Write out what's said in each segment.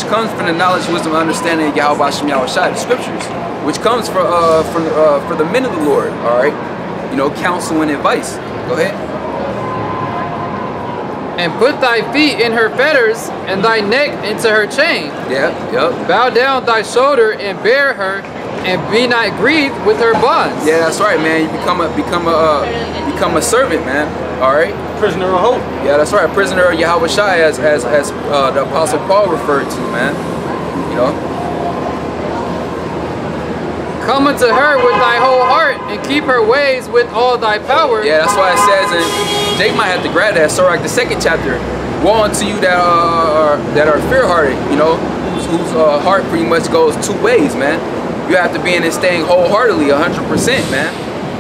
comes from the knowledge, wisdom, and understanding of Yahweh Hashem Yahweh Shai, the scriptures, which comes for the men of the Lord. All right, you know, counsel and advice. Go ahead. And put thy feet in her fetters, and thy neck into her chain. Yeah, yep. Bow down thy shoulder and bear her, and be not grieved with her bonds. Yeah, that's right, man. You become a servant, man. All right. Prisoner of hope. Yeah, that's right. Prisoner of Yahweh Shai, as the Apostle Paul referred to, man. You know. Come unto her with thy whole heart, and keep her ways with all thy power. Yeah, that's why it says, and Jake might have to grab that. So like the second chapter, woe unto you that are fear-hearted, you know, whose heart pretty much goes two ways, man. You have to be in this thing wholeheartedly, 100%, man.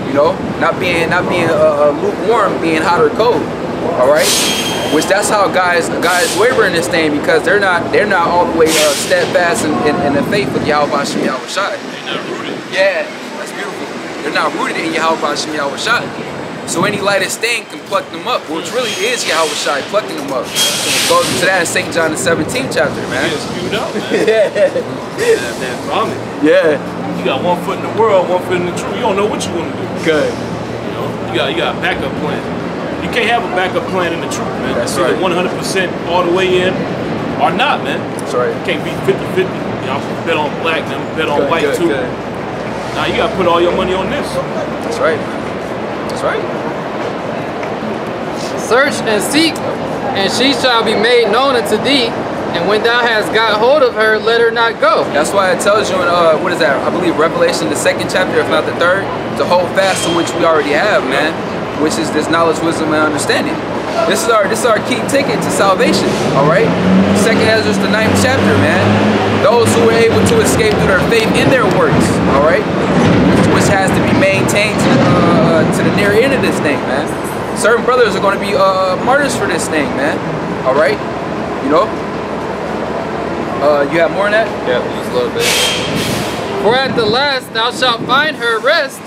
You know, not being lukewarm, being hot or cold. All right, which that's how guys waver in this thing, because they're not all the way steadfast in the faith of Yahweh Hashem Yahweh Shai. They're not rooted. Yeah, that's beautiful. They're not rooted in Yahweh Hashem Yahweh Shai. So any lightest thing can pluck them up, which really is Yahweh Shai plucking them up. Goes into that in St. John the 17th chapter, man. You get spewed out, man. Yeah. That vomit. Yeah. You got one foot in the world, one foot in the truth. You don't know what you want to do. Good. You know, you got a backup plan. You can't have a backup plan in the truth, man. That's it's right. either 100% all the way in or not, man. That's right. You can't be 50-50. You know, bet on black, then bet on white too. Good. Now you gotta put all your money on this. That's right, man. That's right. Search and seek, and she shall be made known unto thee. And when thou hast got hold of her, let her not go. That's why it tells you in what is that? I believe Revelation, the 2nd chapter, if not the 3rd, to hold fast to which we already have, man. Which is this knowledge, wisdom, and understanding. This is our key ticket to salvation. All right. 2nd Ezra, the 9th chapter, man. Those who were able to escape through their faith in their works. All right. Which has to be maintained to the near end of this thing, man. Certain brothers are going to be martyrs for this thing, man. All right. You know. You have more on that? Yeah, just a little bit. For at the last thou shalt find her rest,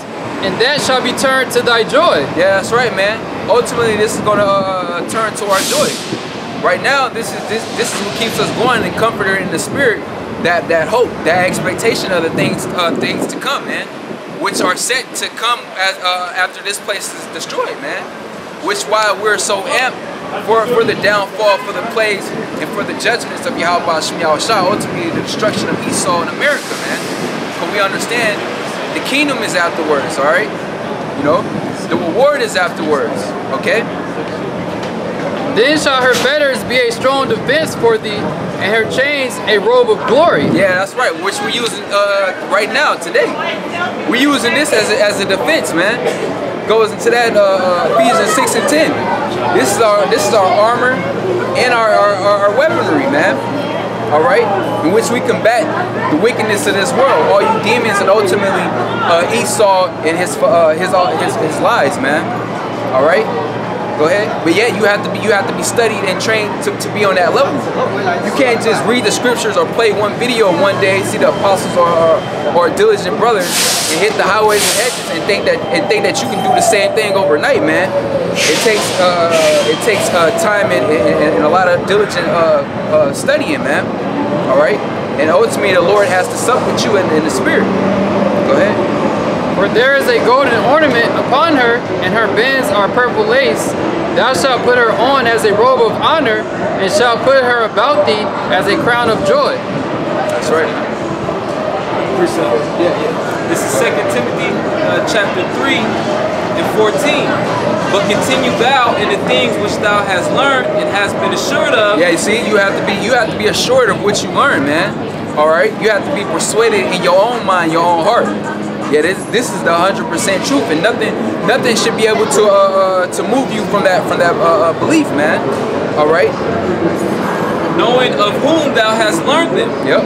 and that shall be turned to thy joy. Yeah, that's right, man. Ultimately, this is going to turn to our joy. Right now, this is what keeps us going and comforted in the spirit. That hope, that expectation of the things to come, man, which are set to come after this place is destroyed, man. Which why we're so amped for the downfall, for the plagues, and for the judgments of Yahweh Hashem Yahweh Shai, ultimately the destruction of Esau in America, man. But we understand the kingdom is afterwards, all right? You know, the reward is afterwards, okay? Then shall her fetters be a strong defense for thee, and her chains a robe of glory. Yeah, that's right, which we're using right now, today. We're using this as a defense, man. Goes into that Ephesians 6 and 10. This is our armor and our weaponry, man. All right, in which we combat the wickedness of this world, all you demons, and ultimately Esau and his lies, man. All right, go ahead. But yeah, you have to be studied and trained to be on that level. You can't just read the scriptures or play one video one day, see the apostles or diligent brothers, and hit the highways and hedges and think that you can do the same thing overnight, man. It takes time and a lot of diligent studying, man. All right, and ultimately the Lord has to sup with you in the spirit. Go ahead. For there is a golden ornament upon her, and her bands are purple lace. Thou shalt put her on as a robe of honor, and shalt put her about thee as a crown of joy. That's right. Yeah. This is 2 Timothy chapter 3 and 14. But continue thou in the things which thou hast learned and hast been assured of. Yeah, you see, you have to be assured of what you learn, man. All right, you have to be persuaded in your own mind, your own heart. Yeah, this is the 100% truth, and nothing should be able to move you from that belief, man. All right. Knowing of whom thou hast learned them. Yep.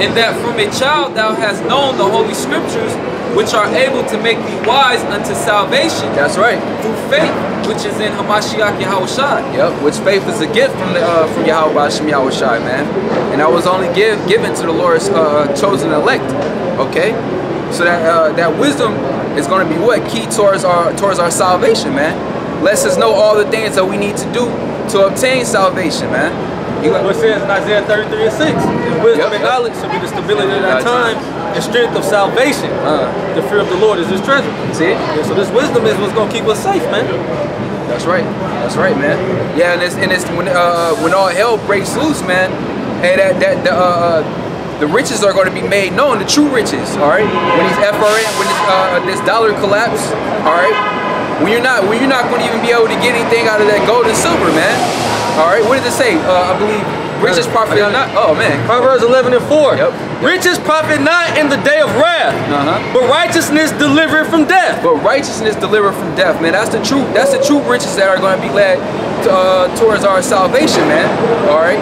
And that from a child thou hast known the holy scriptures, which are able to make thee wise unto salvation. That's right. Through faith, which is in Hamashiach Yahweh Shai. Yep. Which faith is a gift from Yahweh Hashem Yahweh Shai, man. And that was only given to the Lord's chosen elect. Okay. So that wisdom is going to be what? Key towards our salvation, man. Lets us know all the things that we need to do to obtain salvation, man. What it says in Isaiah 33:6. Wisdom and knowledge shall be the stability of that time and strength of salvation. The fear of the Lord is his treasure. See? Yeah, so this wisdom is what's gonna keep us safe, man. That's right. That's right, man. Yeah, and it's when all hell breaks loose, man. Hey, the riches are going to be made known, the true riches. All right. When these FRN, when this dollar collapse, all right. When you're not going to even be able to get anything out of that gold and silver, man. All right. What does it say? I believe riches profit not. Oh man. Proverbs 11:4. Yep. Riches profit not in the day of wrath, but righteousness delivered from death. But righteousness delivered from death, man. That's the true. That's the true riches that are going to be led towards our salvation, man. All right.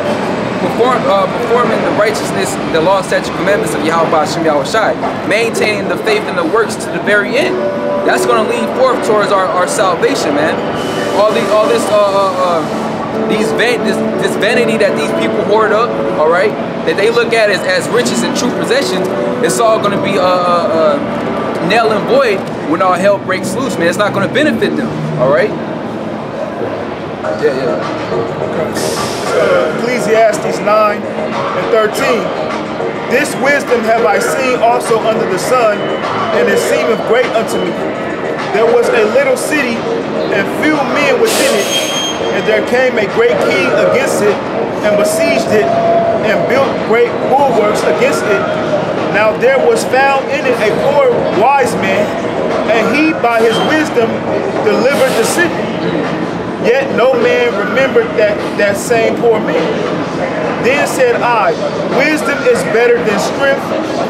Performing the righteousness, the law, statute, commandments of Yahweh Hashem Yahushai, maintaining the faith and the works to the very end. That's going to lead forth towards our salvation, man. This vanity that these people hoard up, all right, that they look at as riches and true possessions, it's all going to be null and void when all hell breaks loose, man. It's not going to benefit them, all right. Ecclesiastes 9:13. This wisdom have I seen also under the sun, and it seemeth great unto me. There was a little city, and few men within it, and there came a great king against it, and besieged it, and built great bulwarks against it. Now there was found in it a poor wise man, and he by his wisdom delivered the city. Yet no man remembered that same poor man. Then said I, wisdom is better than strength.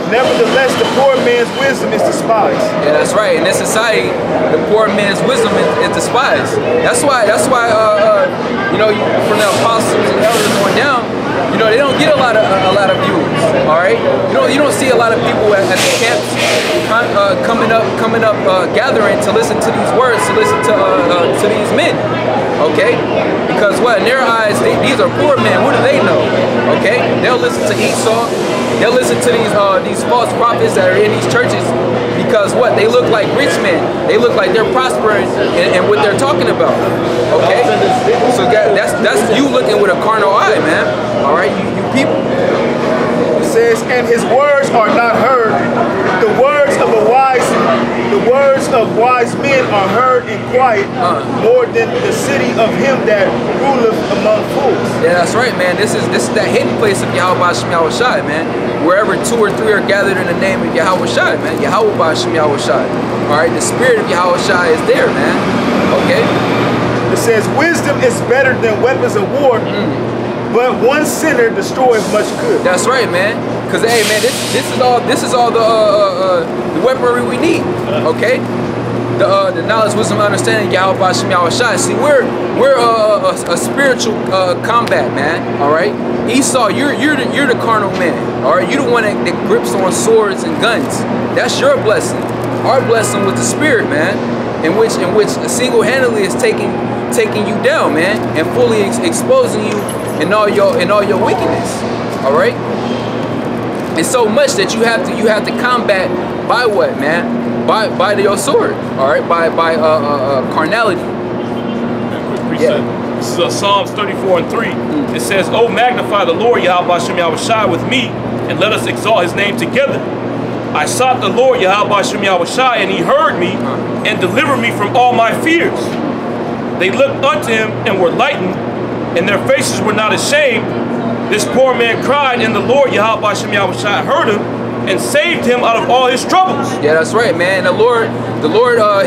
Nevertheless, the poor man's wisdom is despised. Yeah, that's right. In this society, the poor man's wisdom is despised. That's why, you know, from the apostles and elders going down, you know, they don't get a lot of views. All right, you don't see a lot of people at the camps coming up, gathering to listen to these words, to listen to these men. Okay, because what in their eyes, these are poor men. What do they know? Okay, they'll listen to Esau. They'll listen to these false prophets that are in these churches because what they look like rich men. They look like they're prospering in what they're talking about. Okay, so that's you looking with a carnal eye, man. All right, you people. It says, and his words are not heard. The words of wise men are heard in quiet, more than the city of him that ruleth among fools. Yeah, that's right, man. This is that hidden place of Yahweh Hashem Yahushai, man. Wherever 2 or 3 are gathered in the name of Yahweh Shai, man. Yahweh Hashem Yahushai. All right, the spirit of Yahweh Shai is there, man. Okay. It says, wisdom is better than weapons of war. But one sinner destroys much good. That's right, man. Cause hey, man, this is all the weaponry we need. Okay, the knowledge, wisdom, understanding, Yahweh Hashem Yahushai. See, we're a spiritual combat, man. All right, Esau, you're the carnal man. All right, you're the one that grips on swords and guns. That's your blessing. Our blessing with the spirit, man, in which single-handedly is taking you down, man, and fully exposing you in all your wickedness. All right, and so much that you have to combat by what, man? By your sword. All right, by carnality. Yeah. This is Psalms 34:3. It says, "Oh, magnify the Lord Yahweh Hashem Yahushai with me, and let us exalt His name together. I sought the Lord Yahweh Hashem Yahushai, and He heard me and delivered me from all my fears. They looked unto Him and were lightened, and their faces were not ashamed. This poor man cried, and the Lord Yahweh Hashem Yahushai heard him and saved him out of all his troubles." Yeah, that's right, man. The Lord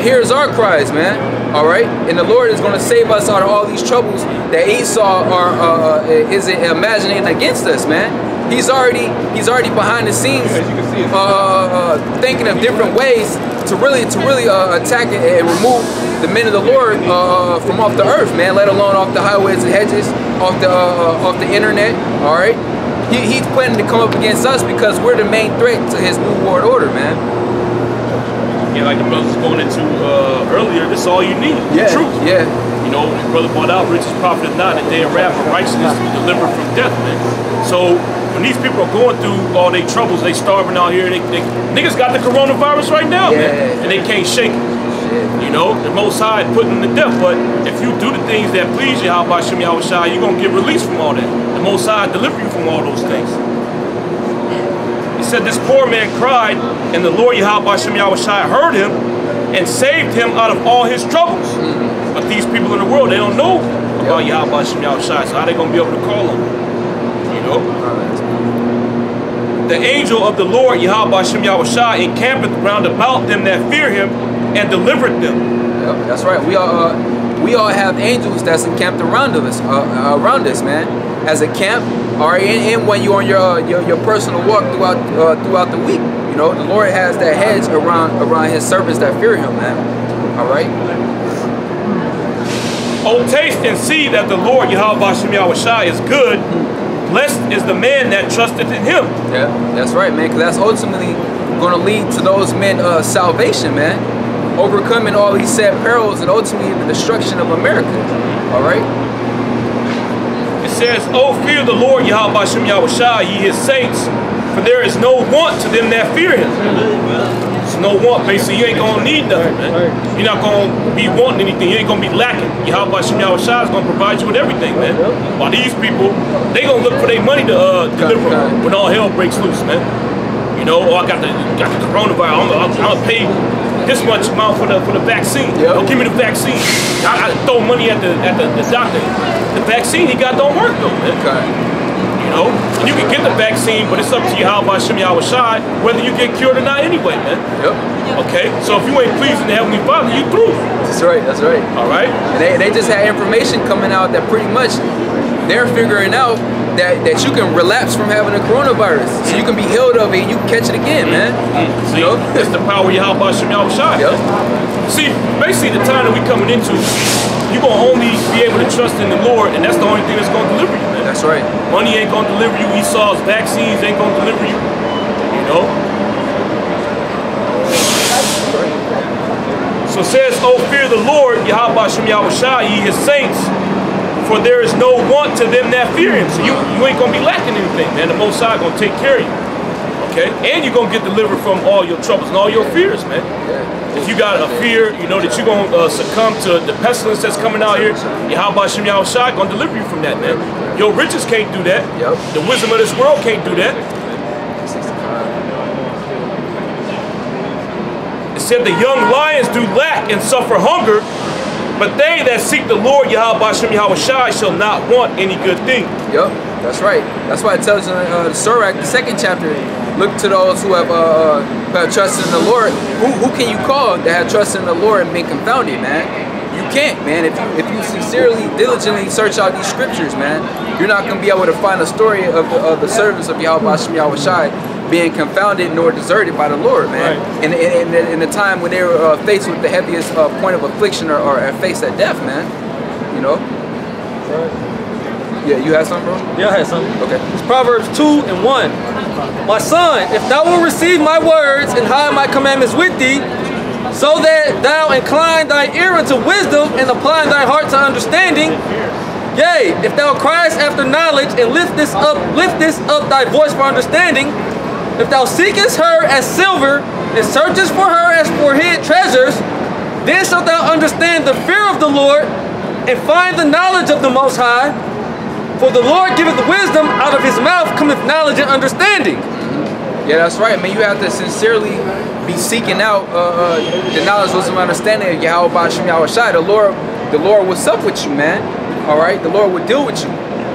hears our cries, man. All right, and the Lord is going to save us out of all these troubles that Esau is imagining against us, man. He's already behind the scenes, thinking of different ways to really attack and remove the men of the Lord from off the earth, man. Let alone off the highways and hedges, off the internet. All right, he's planning to come up against us because we're the main threat to his new world order, man. Yeah, like the brothers going into earlier, this is all you need. Yeah, Truth. Yeah. You know, the brother brought out, riches profited not in the day of wrath, but righteousness to be delivered from death, man. So when these people are going through all their troubles, they starving out here, niggas got the coronavirus right now, man, and they can't shake it. You know, the Most High putting them to death, but if you do the things that please Yahweh Hashem Yahushai, you're going to get released from all that. The Most High deliver you from all those things. He said this poor man cried, and the Lord Yahweh Shem Yahushai heard him and saved him out of all his troubles. But these people in the world, they don't know about Yahweh Shem Yahushai, so how they going to be able to call on him? You know? The angel of the Lord Yahweh Shem Yahushai encampeth round about them that fear him and delivered them. Yep, that's right. We all have angels that's encamped around us, man, as a camp. All right, and when you're on your personal walk throughout the week, you know, the Lord has that hedge around His servants that fear Him, man. All right. Oh, taste and see that the Lord Yahweh Shem Yahushai is good. Blessed is the man that trusteth in Him. Yeah, that's right, man. Because that's ultimately going to lead to those men salvation, man. Overcoming all these sad perils and ultimately the destruction of America. All right. It says, "Oh, fear the Lord Yahweh Shem Yahushai, ye His saints, for there is no want to them that fear Him." There's no want, basically. You ain't gonna need nothing, man. You're not gonna be wanting anything. You ain't gonna be lacking. Yahweh Shem Yahushai is gonna provide you with everything, man. While these people, they gonna look for their money to deliver when all hell breaks loose, man. You know, oh, I got the coronavirus. I'm gonna pay this much amount for the vaccine. Don't give me the vaccine. I throw money at the doctor. The vaccine he got don't work though, man. You know, and you can get the vaccine, but it's up to Yahweh Shem Yahushai whether you get cured or not anyway, man. Okay, so if you ain't pleasing the Heavenly Father, you through. That's right. That's right. All right. And they just had information coming out that pretty much they're figuring out that you can relapse from having a coronavirus, so you can be healed of it and you can catch it again, man. See, that's the power of Yahweh Shem Yahushai. See, basically the time that we coming into, you're going to only be able to trust in the Lord, and that's the only thing that's going to deliver you, man. That's right. Money ain't going to deliver you. Esau's vaccines ain't going to deliver you. You know? So it says, "Oh, fear the Lord, Yahweh Shem Yahushai, ye His saints, for there is no want to them that fear Him." So you ain't going to be lacking anything, man. The Most High going to take care of you. Okay? And you're going to get delivered from all your troubles and all your fears, man. If you got a fear, you know, that you're going to succumb to the pestilence that's coming out here, Yahweh Shem Yahushai going to deliver you from that, man. Your riches can't do that. The wisdom of this world can't do that. It said the young lions do lack and suffer hunger, but they that seek the Lord Yahweh Shem Yahushai shall not want any good thing. That's right. That's why it tells you in the Sirach, the 2nd chapter, look to those who have trusted in the Lord. Who can you call that have trusted in the Lord and been confounded, man? You can't, man. If you sincerely, diligently search out these scriptures, man, you're not going to be able to find a story of the servants of Yahweh Shem Yahushai being confounded nor deserted by the Lord, man. In the time when they were faced with the heaviest point of affliction or faced at death, man. You know? Yeah, you had something, bro? Yeah, I had something. Okay. It's Proverbs 2:1. "My son, if thou wilt receive my words and hide my commandments with thee, so that thou incline thy ear unto wisdom and apply thy heart to understanding, yea, if thou criest after knowledge and liftest up thy voice for understanding, if thou seekest her as silver and searchest for her as for hid treasures, then shalt thou understand the fear of the Lord and find the knowledge of the Most High. For the Lord giveth wisdom, out of His mouth cometh knowledge and understanding." Yeah, that's right, man. You have to sincerely be seeking out the knowledge, wisdom, and understanding of Yahweh Shem Yahushai. The Lord will sup with you, man. All right, the Lord will deal with you,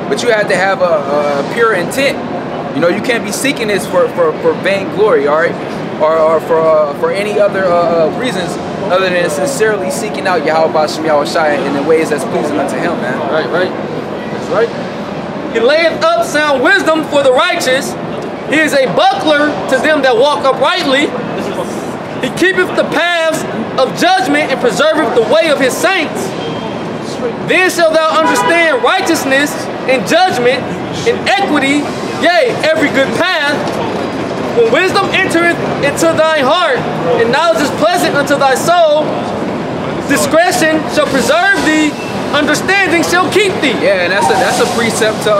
but you have to have a pure intent. You know, you can't be seeking this for vainglory, all right, or for any other reasons other than sincerely seeking out Yahweh Shem Yahushai in the ways that's pleasing unto Him, man. Right. That's right. "He layeth up sound wisdom for the righteous. He is a buckler to them that walk uprightly. He keepeth the paths of judgment and preserveth the way of His saints. Then shalt thou understand righteousness and judgment and equity, yea, every good path. When wisdom entereth into thy heart and knowledge is pleasant unto thy soul, discretion shall preserve thee, understanding shall keep thee." Yeah, and that's a precept to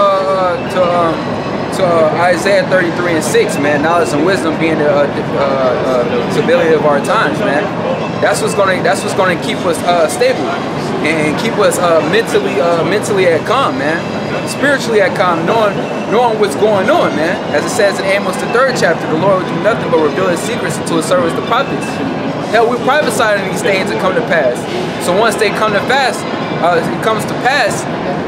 Isaiah 33:6, man. Knowledge and wisdom being the stability of our times, man. That's what's gonna keep us stable and keep us mentally at calm, man. spiritually at calm, knowing what's going on, man. As it says in Amos the 3rd chapter, the Lord will do nothing but reveal his secrets to his servants, the prophets. Hell, we prophesied these things that come to pass. So once they come to pass, it comes to pass,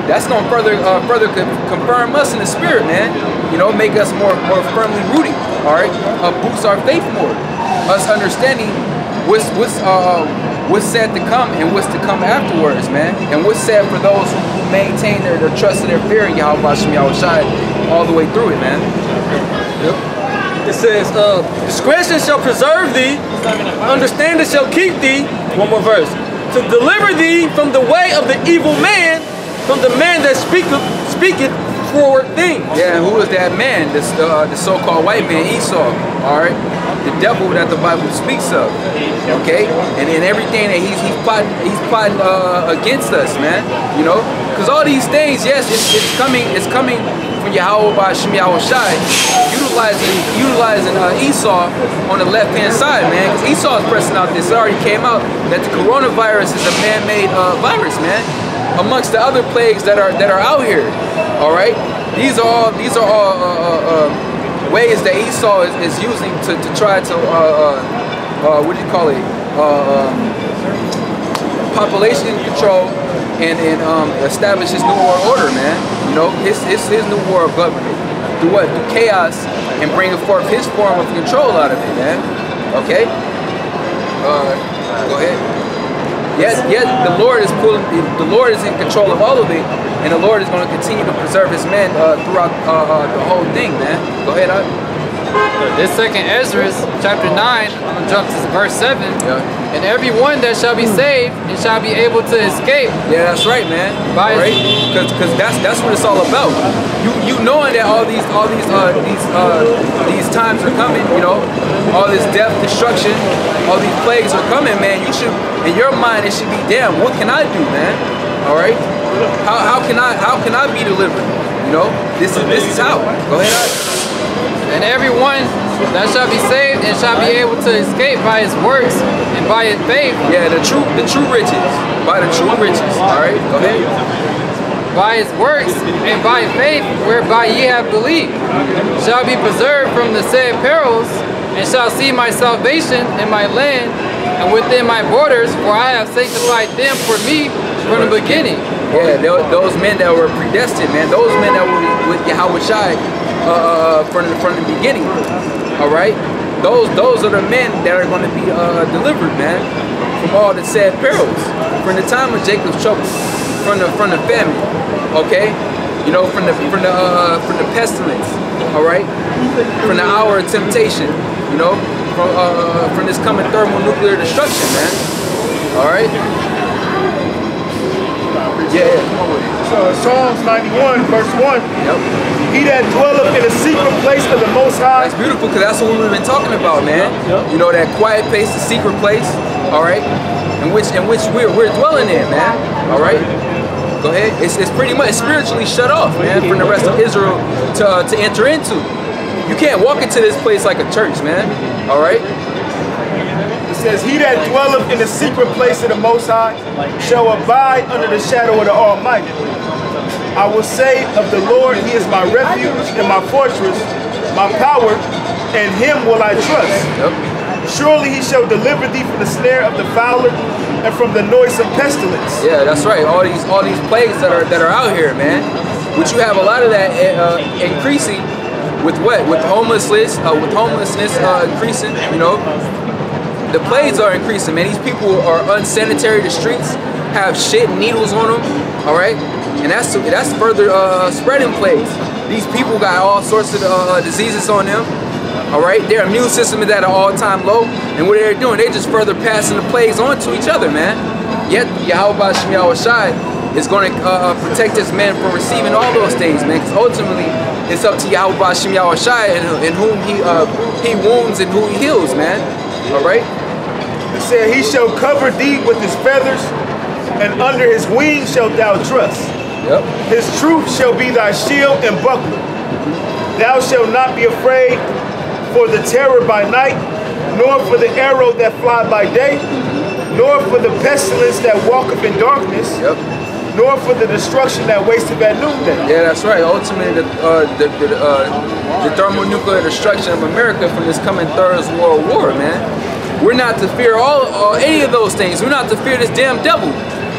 that's going to further confirm us in the spirit, man. You know, make us more firmly rooted. All right, boost our faith more. Us understanding what's said to come and what's to come afterwards, man. And what's said for those who maintain their trust and their fear in Yahweh Hashem Yahushai all the way through it, man. Yep. It says, discretion shall preserve thee, understanding shall keep thee. One more verse. To deliver thee from the way of the evil man, from the man that speaketh forward things. Yeah, and who is that man? The so-called white man, Esau. All right, the devil that the Bible speaks of. Okay, and in everything that he's plotting against us, man. You know, because all these things, yes, it's coming from Yahweh by Hashem Yahushai, utilizing Esau on the left-hand side, man. Because Esau is pressing out this. It already came out that the coronavirus is a man-made virus, man. Amongst the other plagues that are out here. All right, these are all ways that Esau is using to try to what do you call it? Population control and establish his new world order, man. You know, his new world government through what? Through chaos and bringing forth his form of control out of it, man. Okay. Go ahead. Yes, the Lord is in control of all of it, and the Lord is going to continue to preserve his men throughout the whole thing, man. Go ahead, This second Ezra, chapter 9, I'm going to jump to verse 7. Yeah. And every one that shall be saved and shall be able to escape. Yeah, that's right, man. Right? Because that's what it's all about. You knowing that all these times are coming, you know, all this death, destruction, all these plagues are coming, man. You should, in your mind, it should be, damn, what can I do, man? All right? How can I be delivered? You know, this is how. Go ahead. And everyone that shall be saved and shall be able to escape by his works and by his faith. Yeah, the true riches. By the true riches. All right, go ahead. By his works and by faith whereby ye have believed, shall be preserved from the said perils, and shall see my salvation in my land and within my borders, for I have sanctified them for me from the beginning. Yeah, those men that were predestined, man. Those men that were with Yahushai from the beginning. All right, those are the men that are going to be delivered, man, from all the sad perils, from the time of Jacob's trouble, from the famine. Okay, you know, from the pestilence. All right, from the hour of temptation. You know, from this coming thermonuclear destruction, man. All right. Yeah, come on with it. So Psalms 91, verse 1. Yep. He that dwelleth in the secret place of the Most High. That's beautiful, because that's what we've been talking about, man. You know, that quiet place, the secret place, all right, in which we're dwelling in, man. All right. Go ahead. It's pretty much spiritually shut off, man, from the rest of Israel to enter into. You can't walk into this place like a church, man. All right. It says, he that dwelleth in the secret place of the Most High shall abide under the shadow of the Almighty. I will say of the Lord, he is my refuge and my fortress, my power, and him will I trust. Yep. Surely he shall deliver thee from the snare of the fowler and from the noisome pestilence. Yeah, that's right. All these plagues that are out here, man. Which you have a lot of that increasing with what? With homelessness increasing, you know. The plagues are increasing, man. These people are unsanitary. The streets have shit and needles on them, all right? And that's further spreading plagues. These people got all sorts of diseases on them, all right? Their immune system is at an all-time low, and what they're doing, they're just further passing the plagues on to each other, man. Yet Yahweh Hashem Yahushai is going to protect his men from receiving all those things, man, because ultimately it's up to Yahweh Hashem Yahushai and whom he wounds and who he heals, man. All right. He said, he shall cover thee with his feathers, and under his wings shalt thou trust. Yep. His truth shall be thy shield and buckler. Thou shalt not be afraid for the terror by night, nor for the arrow that fly by day, nor for the pestilence that walketh in darkness, yep, nor for the destruction that wasteth at noonday. Yeah, that's right. Ultimately, the thermonuclear destruction of America from this coming Third World War, man. We're not to fear any of those things. We're not to fear this damn devil,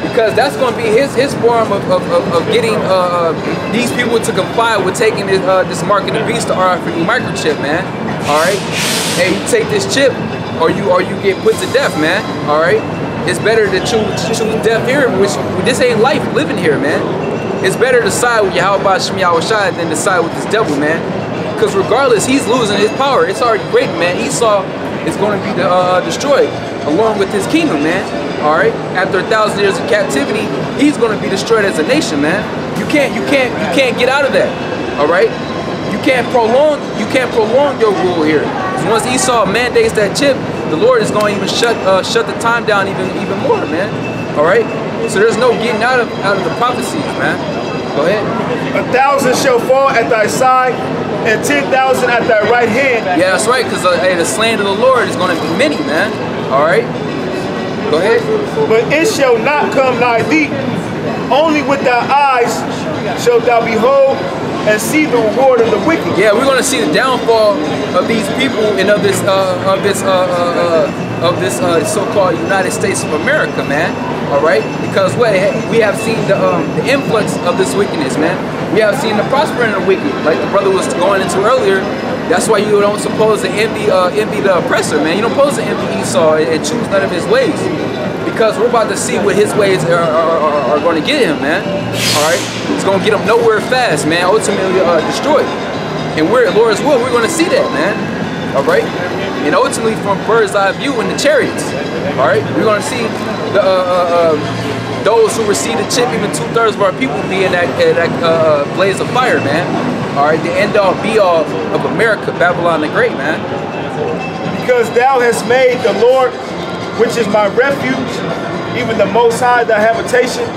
because that's going to be his form of getting these people to comply with taking this mark of the beast, the RFID microchip, man. All right, hey, you take this chip, or you get put to death, man. All right, it's better to choose death here, which this ain't life living here, man. It's better to side with Yahweh Shem Yahushua than to side with this devil, man. Because regardless, he's losing his power. It's already great, man. Esau is going to be destroyed along with his kingdom, man. All right. After 1,000 years of captivity, he's going to be destroyed as a nation, man. You can't get out of that. All right. You can't prolong your rule here. Because once Esau mandates that chip, the Lord is going to even shut the time down even more, man. All right. So there's no getting out of the prophecies, man. Go ahead. 1,000 shall fall at thy side, and 10,000 at thy right hand. Yeah, that's right, because the slain of the Lord is going to be many, man. All right. Go ahead. But it shall not come nigh thee. Only with thy eyes shalt thou behold and see the reward of the wicked. Yeah, we're going to see the downfall of these people and of this so-called United States of America, man. All right, because we have seen the influx of this wickedness, man. We have seen the prospering of the wicked, like the brother was going into earlier. That's why you don't suppose to envy the oppressor, man. You don't supposed to envy Esau and choose none of his ways, because we're about to see what his ways are going to get him, man. All right, it's going to get him nowhere fast, man. Ultimately destroyed, and we're at Lord's will. We're going to see that, man. All right, and ultimately from bird's eye view in the chariots. All right, we're going to see those who receive the chip, even 2/3 of our people be in that blaze of fire, man. All right, the end all be all of America, Babylon the Great, man. Because thou hast made the Lord, which is my refuge, even the Most High thy habitation,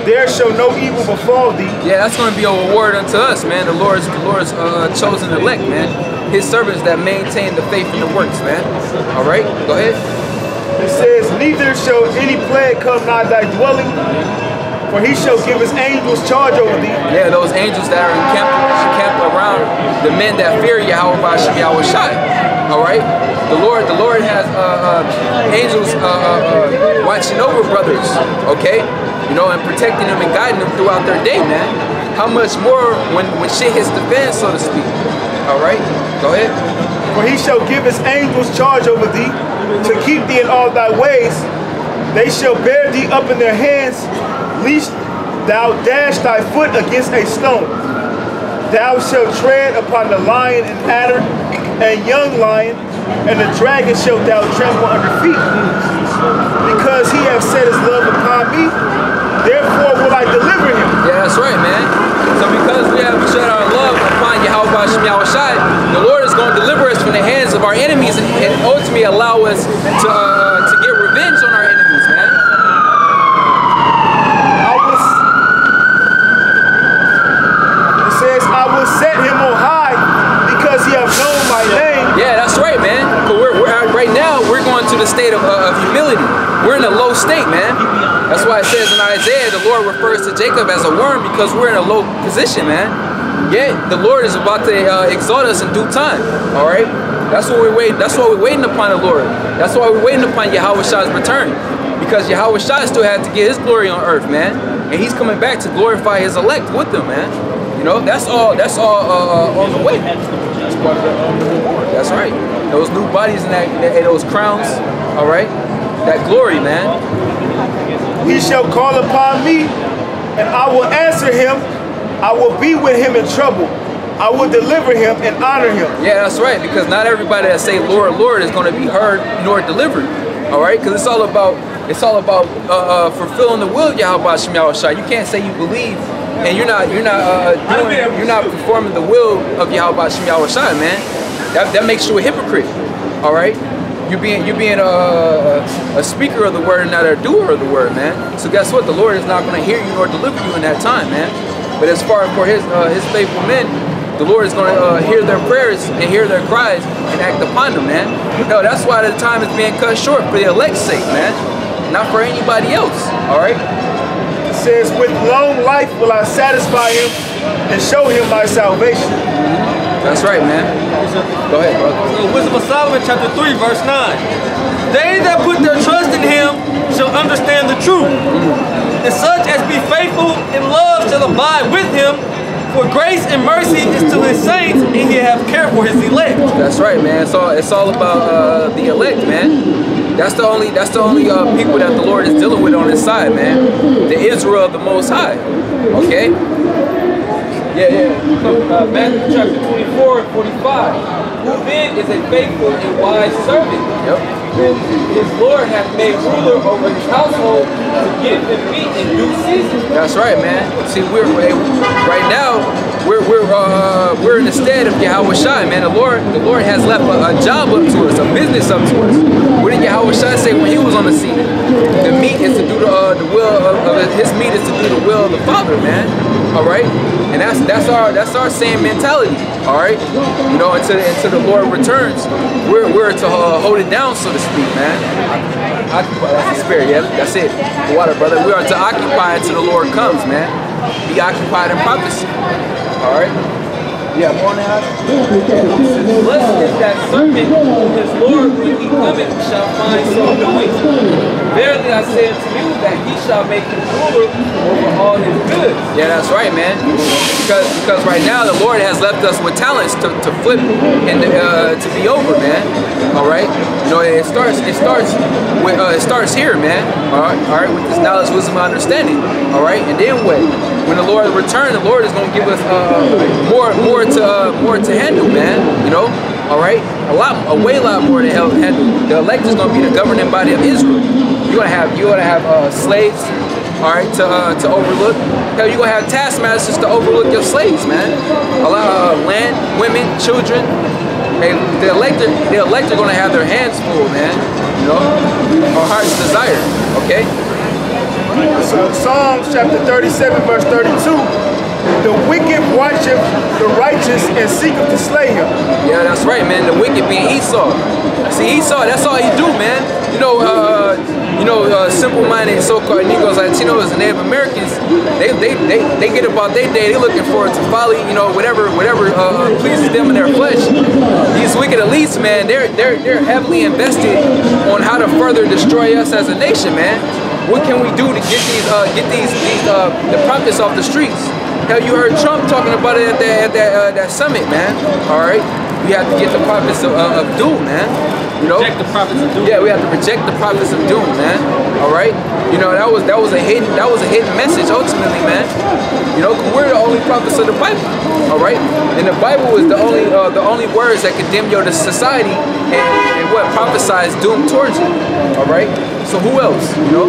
there shall no evil befall thee. Yeah, that's going to be a reward unto us, man. The Lord's chosen elect, man. His servants that maintain the faith and the works, man. All right, go ahead. It says, neither shall any plague come nigh thy dwelling, for he shall give his angels charge over thee. Yeah, those angels that are encamped around the men that fear Yahweh Shem Yahushua. All right, the Lord has angels watching over brothers. Okay, you know, and protecting them and guiding them throughout their day, man. How much more when shit hits the fan, so to speak. All right, go ahead. For he shall give his angels charge over thee, to keep thee in all thy ways. They shall bear thee up in their hands, lest thou dash thy foot against a stone. Thou shalt tread upon the lion and adder, and young lion, and the dragon shalt thou trample under feet. Because he hath set his love upon me, therefore will I deliver him. Yeah, that's right, man. So because we have shed our love upon Yahweh Shem Yahushua, the Lord is going to deliver us from the hands of our enemies and ultimately allow us to get revenge on our enemies, man. It says, I will set him on high because he hath known my name. Yeah, that's right, man. But right now, we're going to the state of humility. We're in a low state, man. That's why it says in Isaiah, the Lord refers to Jacob as a worm, because we're in a low position, man. Yet the Lord is about to exalt us in due time. All right, that's what we're waiting. That's why we're waiting upon the Lord. That's why we're waiting upon Yahweh's return, because Yahweh still had to get His glory on earth, man, and He's coming back to glorify His elect with them, man. You know, that's all on the way. That's part of the reward. That's right. Those new bodies and those crowns. All right, that glory, man. He shall call upon me, and I will answer him. I will be with him in trouble. I will deliver him and honor him. Yeah, that's right, because not everybody that say Lord, Lord is going to be heard nor delivered. All right, because it's all about fulfilling the will of Yahweh Shem Yahushua. You can't say you believe and you're not performing the will of Yahweh Shem Yahushua, man. That makes you a hypocrite. All right. You're being a speaker of the word and not a doer of the word, man. So guess what? The Lord is not going to hear you nor deliver you in that time, man. But as far as for His faithful men, the Lord is going to hear their prayers and hear their cries and act upon them, man. No, that's why the time is being cut short for the elect's sake, man. Not for anybody else. All right. It says, with long life will I satisfy him and show him my salvation. That's right, man. Go ahead, brother. So Wisdom of Solomon chapter 3 verse 9. They that put their trust in him shall understand the truth. And such as be faithful in love shall abide with him. For grace and mercy is to his saints, and he have care for his elect. That's right, man. It's all about the elect, man. That's the only people that the Lord is dealing with on his side, man. The Israel of the Most High. Okay. Matthew chapter 24 and 45. Who then is a faithful and wise servant? Yep. Whom his Lord hath made ruler over his household to give him meat in due season. That's right, man. See, right now we're in the stead of Yahweh Shai, man. The Lord has left a job up to us, a business up to us. What did Yahweh Shai say when he was on the scene? The meat is to do the will of his meat is to do the will of the Father, man. All right, and that's our same mentality. All right, you know, until the Lord returns, we're to hold it down, so to speak, man. Occupy, that's the spirit, yeah, that's it. The water, brother. We are to occupy until the Lord comes, man. Be occupied in prophecy. All right. Yeah, more on that. Blessed is that servant whom his Lord when he cometh shall find so doing. Verily I say unto you that he shall make him ruler over all his goods. Yeah, that's right, man. Because right now the Lord has left us with talents to flip and to be over, man. All right. You know, it starts here, man. All right, with this knowledge, wisdom, and understanding. All right, and then what? When the Lord returns, the Lord is going to give us more to handle, man. You know, all right, a way lot more to handle. The elect is going to be the governing body of Israel. You're gonna have slaves, all right, to overlook. Hell, you're gonna have taskmasters to overlook your slaves, man. A lot of land, women, children. Hey, the elect are gonna have their hands full, man. You know, our heart's desire. Okay. So Psalms chapter 37 verse 32. The wicked watcheth the righteous and seeketh to slay him. Yeah, that's right, man. The wicked being Esau. See, Esau, that's all he do, man. You know, simple-minded so-called Negroes, Latinos, and Native Americans, they get about their day. They're looking forward to folly, you know, whatever pleases them in their flesh. These wicked elites, man, they're heavily invested on how to further destroy us as a nation, man. What can we do to get the prophets off the streets? Hell, you heard Trump talking about it at that summit, man. All right, we have to get the prophets of doom, man. You know, Reject the prophets of doom. yeah, we have to reject the prophets of doom, man. All right, you know, that was a hidden message ultimately, man. You know, 'cause we're the only prophets of the Bible. All right, and the Bible is the only words that condemn your society and what prophesies doom towards you. All right, so who else? You know,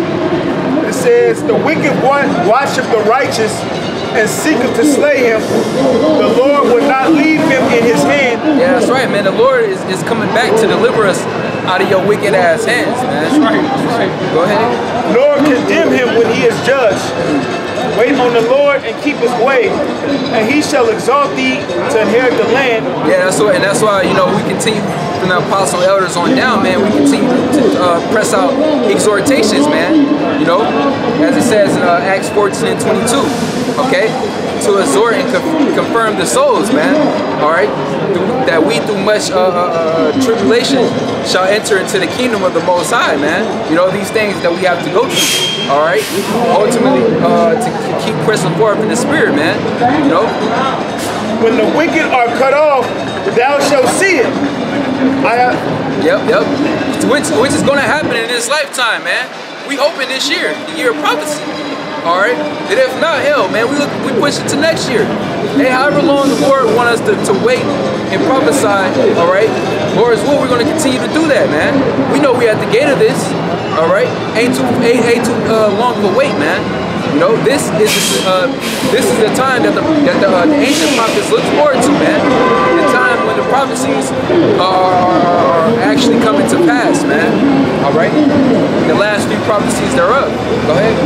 It says, the wicked one watcheth the righteous and seeketh to slay him. The Lord will not leave him in his hand. yeah, that's right, man. The Lord is coming back to deliver us out of your wicked ass hands, man. That's right. That's right. Go ahead. Nor condemn him when he is judged. Wait on the Lord and keep his way, and he shall exalt thee to inherit the land. Yeah, that's why, you know, we continue from the apostle elders on down, man. We continue to press out exhortations, man. You know, as it says in Acts 14 and 22. Okay, to exhort and confirm the souls, man. All right, that we through much tribulation shall enter into the kingdom of the Most High, man. You know, these things that we have to go through. All right, ultimately to keep pressing forward in the spirit, man. You know, When the wicked are cut off, thou shalt see it. Yep. Which is gonna happen in this lifetime, man. We hoping this year, the year of prophecy. All right, and if not, hell, man, we push it to next year. Hey, however long the Lord want us to wait and prophesy, all right, Lord is what we're going to continue to do that, man. We know we at the gate of this, all right. Ain't too long of a wait, man. You know, this is the time that the ancient prophets look forward to, man. The time when the prophecies are actually coming to pass, man. All right, the last few prophecies thereof. Go ahead.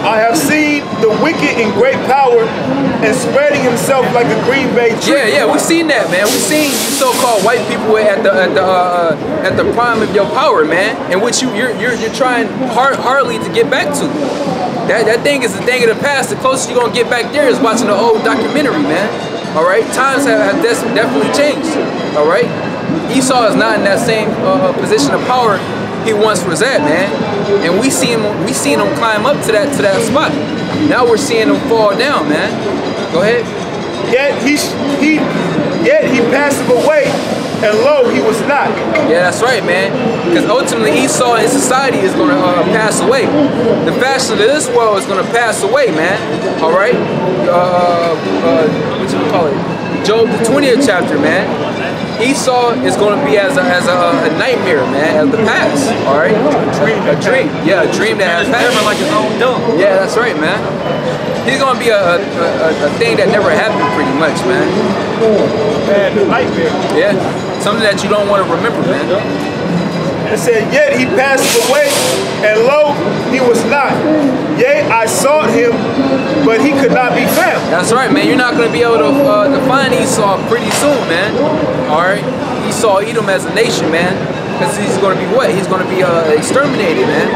I have seen the wicked in great power and spreading himself like a green bay tree. Yeah, we've seen that, man. We've seen you so-called white people at the prime of your power, man, in which you're trying hardly to get back to. That thing is a thing of the past. The closest you're gonna get back there is watching the old documentary, man. All right, times have definitely changed. All right, Esau is not in that same position of power he once was at, man. And we seen him climb up to that spot. Now we're seeing him fall down, man. Go ahead. Yet he passed away, and lo, he was not. Yeah, that's right, man. Because ultimately Esau in society is going to pass away. The fashion of this world is going to pass away, man. All right. What you call it? Job, the 20th chapter, man. Esau is going to be as a nightmare, man, as the past. All right. A dream. Yeah, a dream that has passed. Like his own dumb. Yeah, that's right, man. He's gonna be a thing that never happened, pretty much, man. Man, the nightmare. Yeah, something that you don't want to remember, man. It said, yet he passed away, and lo, he was not. Yea, I sought him, but he could not be found. That's right, man. You're not gonna be able to find Esau pretty soon, man. All right, Esau, Edom as a nation, man, because he's gonna be what? He's gonna be exterminated, man.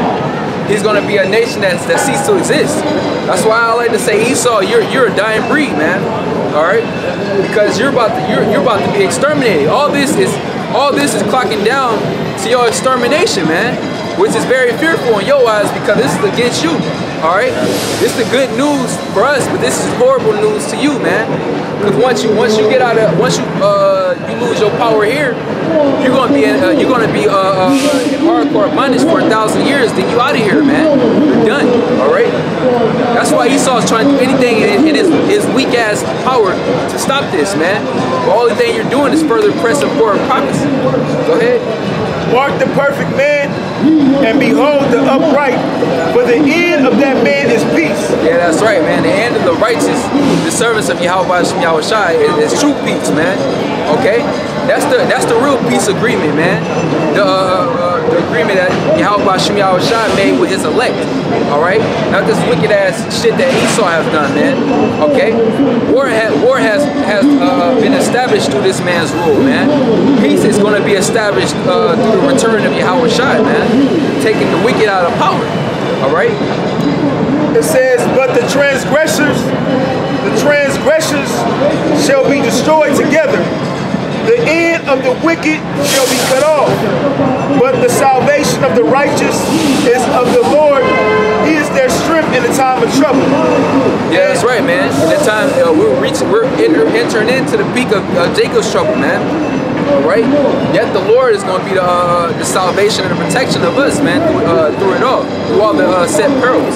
He's going to be a nation that ceases to exist. That's why I like to say, Esau, you're a dying breed, man. All right, because you're about to be exterminated. All this is clocking down to your extermination, man, which is very fearful in your eyes because this is against you. All right, this is the good news for us, but this is horrible news to you, man. Because once you get out of you lose your power here, you're gonna be in hardcore bondage for 1,000 years. Then you out of here, man. You're done. All right. That's why Esau is trying to do anything in his weak ass power to stop this, man. The only thing you're doing is further pressing forward prophecy. Go ahead. Mark the perfect man, and behold the upright, for the end of that man is peace. Yeah, that's right, man. The end of the righteous, the servants of Yahweh Shai is true peace, man. Okay, that's the real peace agreement, man. The agreement that Yahweh Shai made with his elect. All right, not this wicked ass shit that Esau has done, man. Okay, war has been established through this man's rule, man. Peace is going to be established through the return of Yahweh Shai, man, taking the wicked out of power. All right. It says, but the transgressors shall be destroyed together. The end of the wicked shall be cut off. But the salvation of the righteous is of the Lord. He is their strength in the time of trouble. Yeah, that's right, man. In that time, we're entering into the peak of Jacob's trouble, man. All right. Yet the Lord is going to be the salvation and the protection of us, man, through it all, through all the set perils.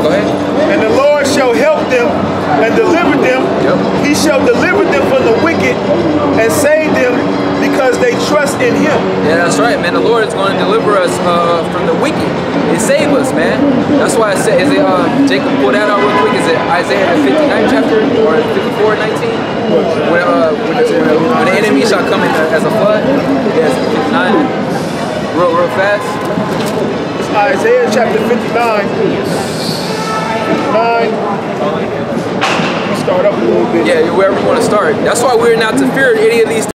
Go ahead. And the Lord shall help them and deliver them. Yep. He shall deliver them from the wicked and save them because they trust in him. Yeah, that's right, man. The Lord is going to deliver us from the wicked and save us, man. That's why I said, is it Jacob, pull that out real quick. Is it Isaiah the 59th chapter or 54:19? When the enemy shall come in as a flood. Yes, 59. Real fast. It's Isaiah chapter 59. Start up a little bit. Yeah, wherever you want to start. That's why we're not to fear any of these